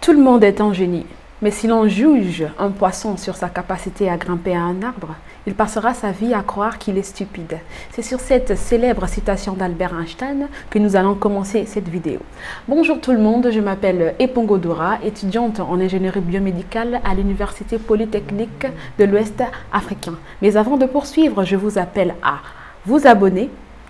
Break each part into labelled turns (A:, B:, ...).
A: Tout le monde est un génie, mais si l'on juge un poisson sur sa capacité à grimper à un arbre, il passera sa vie à croire qu'il est stupide. C'est sur cette célèbre citation d'Albert Einstein que nous allons commencer cette vidéo. Bonjour tout le monde, je m'appelle Epongo Dora, étudiante en ingénierie biomédicale à l'Université Polytechnique de l'Ouest africain. Mais avant de poursuivre, je vous appelle à vous abonner,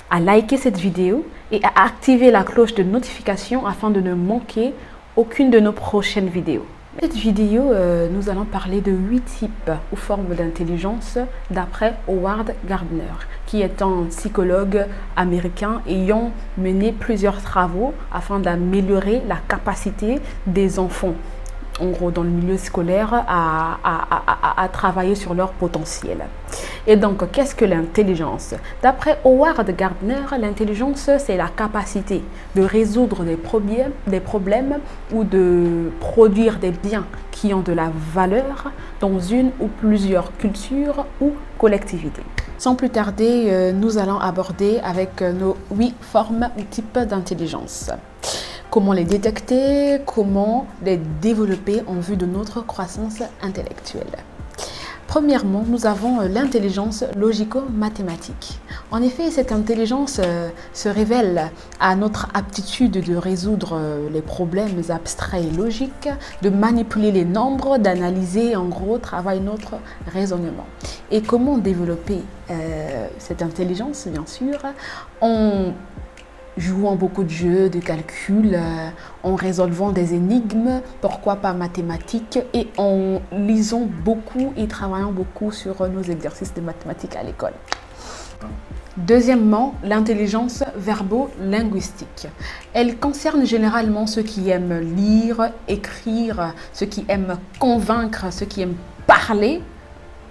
A: à liker cette vidéo et à activer la cloche de notification afin de ne manquer aucune de nos prochaines vidéos. Dans cette vidéo, nous allons parler de 8 types ou formes d'intelligence d'après Howard Gardner, qui est un psychologue américain ayant mené plusieurs travaux afin d'améliorer la capacité des enfants, en gros dans le milieu scolaire, à travailler sur leur potentiel. Et donc, qu'est-ce que l'intelligence? D'après Howard Gardner, l'intelligence, c'est la capacité de résoudre des problèmes ou de produire des biens qui ont de la valeur dans une ou plusieurs cultures ou collectivités. Sans plus tarder, nous allons aborder avec nos 8 formes ou types d'intelligence. Comment les détecter, comment les développer en vue de notre croissance intellectuelle. Premièrement, nous avons l'intelligence logico-mathématique. En effet, cette intelligence se révèle à notre aptitude de résoudre les problèmes abstraits et logiques, de manipuler les nombres, d'analyser, en gros, travailler notre raisonnement. Et comment développer cette intelligence, bien sûr, en jouant beaucoup de jeux, de calculs, en résolvant des énigmes, pourquoi pas mathématiques, et en lisant beaucoup et travaillant beaucoup sur nos exercices de mathématiques à l'école. Deuxièmement, l'intelligence verbo-linguistique. Elle concerne généralement ceux qui aiment lire, écrire, ceux qui aiment convaincre, ceux qui aiment parler.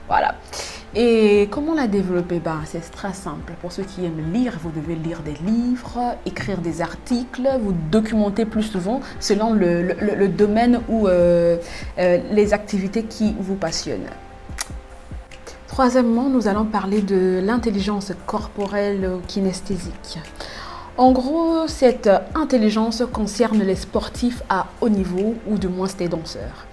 A: Voilà. Et comment la développer? C'est très simple. Pour ceux qui aiment lire, vous devez lire des livres, écrire des articles, vous documenter plus souvent selon le domaine ou les activités qui vous passionnent. Troisièmement, nous allons parler de l'intelligence corporelle kinesthésique. En gros, cette intelligence concerne les sportifs à haut niveau ou du moins des danseurs.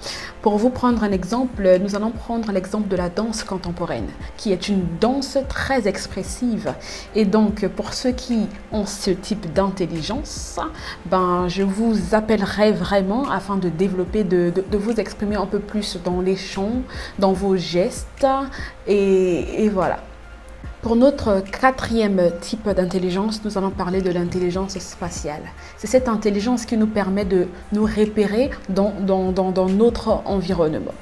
A: Pour vous prendre un exemple, nous allons prendre l'exemple de la danse contemporaine, qui est une danse très expressive. Et donc, pour ceux qui ont ce type d'intelligence, je vous appellerai vraiment afin de développer, de vous exprimer un peu plus dans les chants, dans vos gestes, et voilà. Pour notre quatrième type d'intelligence, nous allons parler de l'intelligence spatiale. C'est cette intelligence qui nous permet de nous repérer dans notre environnement.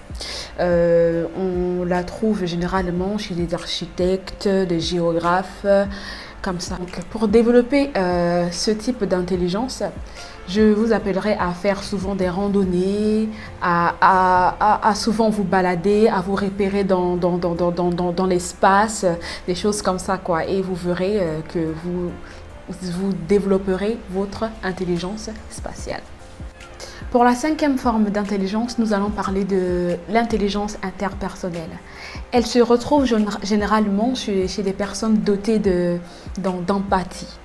A: On la trouve généralement chez les architectes, les géographes, comme ça. Donc, pour développer ce type d'intelligence, je vous appellerai à faire souvent des randonnées, à souvent vous balader, à vous repérer dans l'espace, des choses comme ça, quoi. Et vous verrez que vous développerez votre intelligence spatiale. Pour la cinquième forme d'intelligence, nous allons parler de l'intelligence interpersonnelle. Elle se retrouve généralement chez des personnes dotées d'empathie.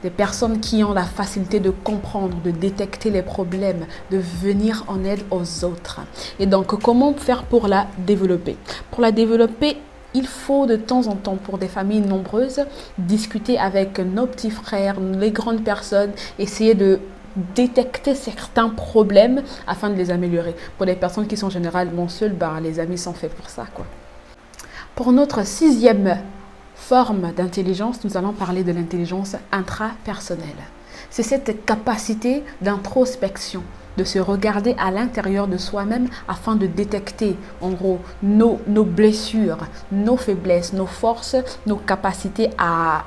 A: Des personnes qui ont la facilité de comprendre, de détecter les problèmes, de venir en aide aux autres. Et donc, comment faire pour la développer? Pour la développer, il faut de temps en temps, pour des familles nombreuses, discuter avec nos petits frères, les grandes personnes, essayer de détecter certains problèmes afin de les améliorer. Pour les personnes qui sont généralement seules, les amis sont faits pour ça, quoi. Pour notre sixième forme d'intelligence, nous allons parler de l'intelligence intrapersonnelle. C'est cette capacité d'introspection, de se regarder à l'intérieur de soi-même afin de détecter en gros nos blessures, nos faiblesses, nos forces, nos capacités à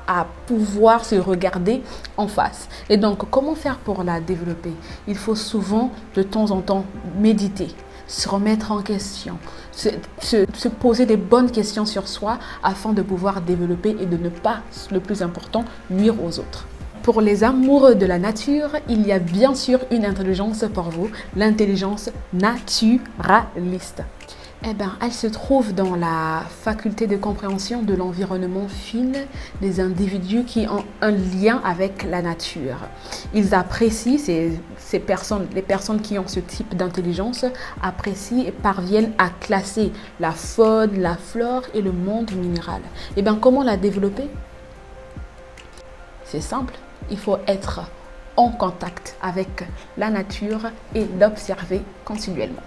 A: pouvoir se regarder en face. Et donc, comment faire pour la développer? Il faut souvent de temps en temps méditer, se remettre en question, se poser des bonnes questions sur soi afin de pouvoir développer et de ne pas, le plus important, nuire aux autres. Pour les amoureux de la nature, il y a bien sûr une intelligence pour vous, l'intelligence naturaliste. Eh bien, elle se trouve dans la faculté de compréhension de l'environnement fine des individus qui ont un lien avec la nature. Ils apprécient, les personnes qui ont ce type d'intelligence apprécient et parviennent à classer la faune, la flore et le monde minéral. Eh bien, comment la développer? C'est simple, il faut être en contact avec la nature et l'observer continuellement.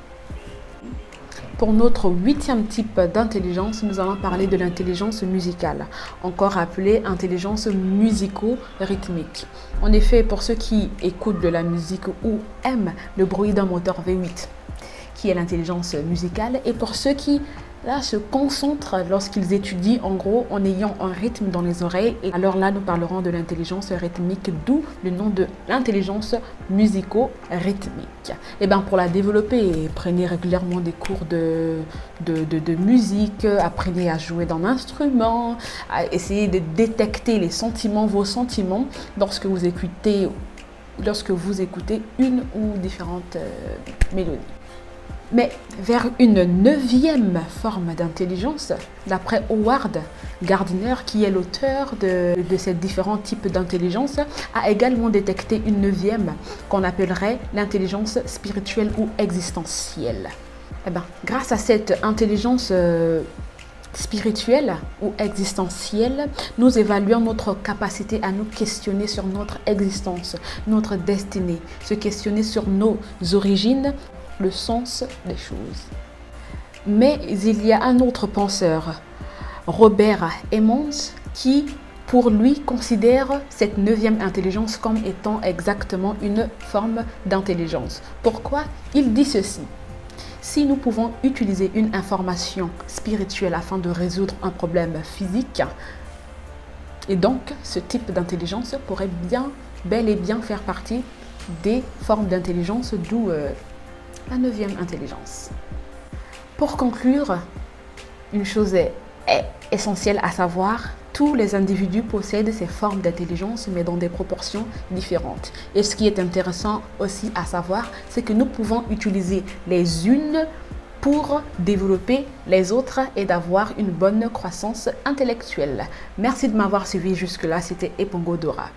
A: Pour notre 8e type d'intelligence, nous allons parler de l'intelligence musicale, encore appelée intelligence musico-rythmique. En effet, pour ceux qui écoutent de la musique ou aiment le bruit d'un moteur V8, qui est l'intelligence musicale, et pour ceux qui se concentrent lorsqu'ils étudient, en gros, en ayant un rythme dans les oreilles. Et alors là, nous parlerons de l'intelligence rythmique, d'où le nom de l'intelligence musico-rythmique. Et bien, pour la développer, prenez régulièrement des cours de musique, apprenez à jouer d'un instrument, à essayer de détecter les sentiments, vos sentiments, lorsque vous écoutez une ou différentes mélodies. Mais vers une 9e forme d'intelligence, d'après Howard Gardner, qui est l'auteur de ces différents types d'intelligence, a également détecté une 9e qu'on appellerait l'intelligence spirituelle ou existentielle. Eh bien, grâce à cette intelligence spirituelle ou existentielle, nous évaluons notre capacité à nous questionner sur notre existence, notre destinée, se questionner sur nos origines, le sens des choses. Mais il y a un autre penseur, Robert Emmons, qui pour lui considère cette 9e intelligence comme étant exactement une forme d'intelligence. Pourquoi? Il dit ceci: si nous pouvons utiliser une information spirituelle afin de résoudre un problème physique, et donc ce type d'intelligence pourrait bel et bien faire partie des formes d'intelligence, d'où la 9e intelligence. Pour conclure, une chose est essentielle à savoir: tous les individus possèdent ces formes d'intelligence, mais dans des proportions différentes. Et ce qui est intéressant aussi à savoir, c'est que nous pouvons utiliser les unes pour développer les autres et d'avoir une bonne croissance intellectuelle. Merci de m'avoir suivi jusque-là, c'était Epongo Dora.